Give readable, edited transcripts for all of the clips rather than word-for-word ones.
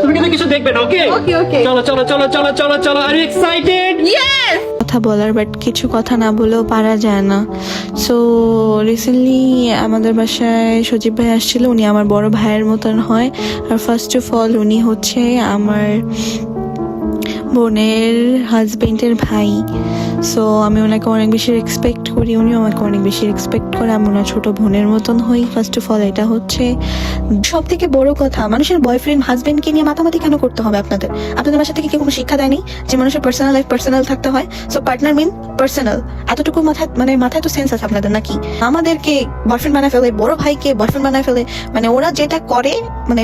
তুমি কিন্তু কিছু দেখবে না, ওকে? ওকে চলো চলো চলো চলো চলো চলো। আর এক্সাইটেড? ইয়েস। কথা বলার বাট কিছু কথা না বলেও পারা যায় না। সো রিসেন্টলি আমাদের বাসায় সজীব ভাই আসছিল, উনি আমার বড় ভাইয়ের মতন হয়। আর ফার্স্ট অফ অল উনি হচ্ছে আমার বোনের হাজবেন্ডের ভাই। সো আমি ওনাকে অনেক বেশি রেসপেক্ট করি, উনিও আমাকে অনেক বেশি রেসপেক্ট করে। আমি ওনার ছোট বোনের মতন হই। ফার্স্ট অফ অল এটা হচ্ছে সব থেকে বড় কথা। মানুষের বয়ফ্রেন্ড হাজবেন্ডকে নিয়ে মাতামাতি কেন করতে হবে? আপনাদের বাসা থেকে কেউ কোনো শিক্ষা দেয়নি যে মানুষের পার্সোনাল লাইফ পার্সোনাল থাকতে হয়? সো পার্টনার মিন পার্সোনাল। এতটুকু মাথায় তো সেন্স আছে আপনাদের নাকি? আমাদেরকে বয়ফ্রেন্ড বানায় ফেলে, বড় ভাইকে বয়ফ্রেন্ড বানায় ফেলে। ওরা যেটা করে,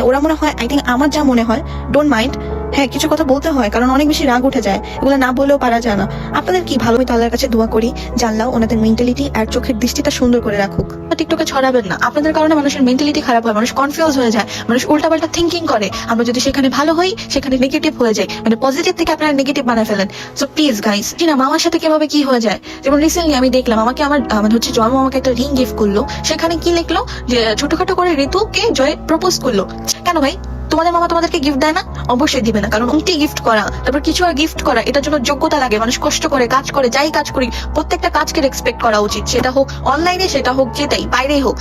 ওরা মনে হয়, আই থিঙ্ক আমার যা মনে হয়, ডোন্ট মাইন্ড, হ্যাঁ কিছু কথা বলতে হয় কারণ অনেক বেশি রাগ উঠে যায়, এগুলো না বলেও পারা যায় না। আপনাদের কি ভালো? আমি তো আল্লাহর কাছে দোয়া করি জানলাও ওনাদের মেন্টালিটি আর চোখের দৃষ্টিটা সুন্দর করে রাখুক। টিকটকে ছড়াবেন না, আপনাদের কারণে মানুষের মেন্টালিটি খারাপ হয়, মানুষ কনফিউজ হয়ে যায়, মানুষ উল্টাপাল্টা থিঙ্কিং করে। আমরা যদি সেখানে ভালো হই সেখানে নেগেটিভ হয়ে যায়, পজিটিভ থেকে আপনারা নেগেটিভ বানায় ফেলেন। সো প্লিজ গাইস, না মামার সাথে কিভাবে কি হয়ে যায়। যেমন রিসেন্টলি আমি দেখলাম আমাকে আমার হচ্ছে জন্ম আমাকে একটা রিং গিফট করলো, সেখানে কি লিখলো যে ছোটখাটো করে ঋতুকে জয় প্রপোজ করলো। কেন ভাই? তোমাদের মামা তোমাদেরকে গিফট দেয় না? অবশ্যই দিবে না, কারণ উল্টি গিফট করা, তারপর কিছু আর গিফট করা, এটার জন্য যোগ্যতা লাগে। মানুষ কষ্ট করে কাজ করে, যাই কাজ করি প্রত্যেকটা কাজকে রেসপেক্ট করা উচিত, সেটা হোক অনলাইনে, সেটা হোক যেটাই বাইরেই হোক।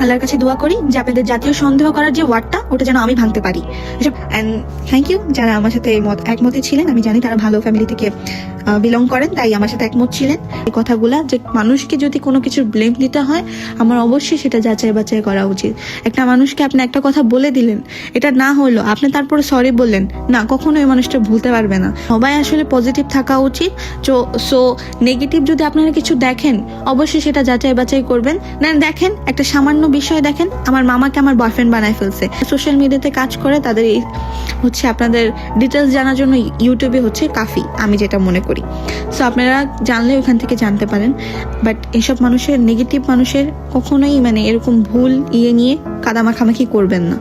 আল্লাহর কাছে দোয়া করি যে আপনাদের জাতীয় সন্দেহ করার যে ওয়ার্ডটা, ওটা যেন আমি ভাঙতে পারি। এন্ড থ্যাংক ইউ যারা আমার সাথে একমতে ছিলেন। আমি জানি তারা ভালো ফ্যামিলি থেকে বিলং করেন, তাই আমার সাথে একমত ছিলেন। এই কথাগুলা যে মানুষকে যদি কোনো কিছুর ব্লেম দিতে হয়, আমার অবশ্যই সেটা যাচাই বাছাই করা উচিত। একটা মানুষকে আপনি একটা কথা বলে দিলেন, এটা না হলো, আপনি তারপরে সরি বললেন না, কখনো ওই মানুষটা ভুলতে পারবে না। সবাই আসলে পজিটিভ থাকা উচিত। সো নেগেটিভ যদি আপনারা কিছু দেখেন, অবশ্যই সেটা যাচাই বাছাই করবেন। না দেখেন একটা সামান্য বিষয় দেখেন, আমার মামাকে আমার বয়ফ্রেন্ড বানায় ফেলছে। সোশ্যাল মিডিয়াতে কাজ করে তাদের হচ্ছে আপনাদের ডিটেলস জানার জন্য ইউটিউবে হচ্ছে কাফি, আমি যেটা মনে করি। সো আপনারা জানলে ওখান থেকে জানতে পারেন। বাট এসব মানুষের, নেগেটিভ মানুষের কখনোই এরকম ভুল নিয়ে কাদা মাখামাখি করবেন না।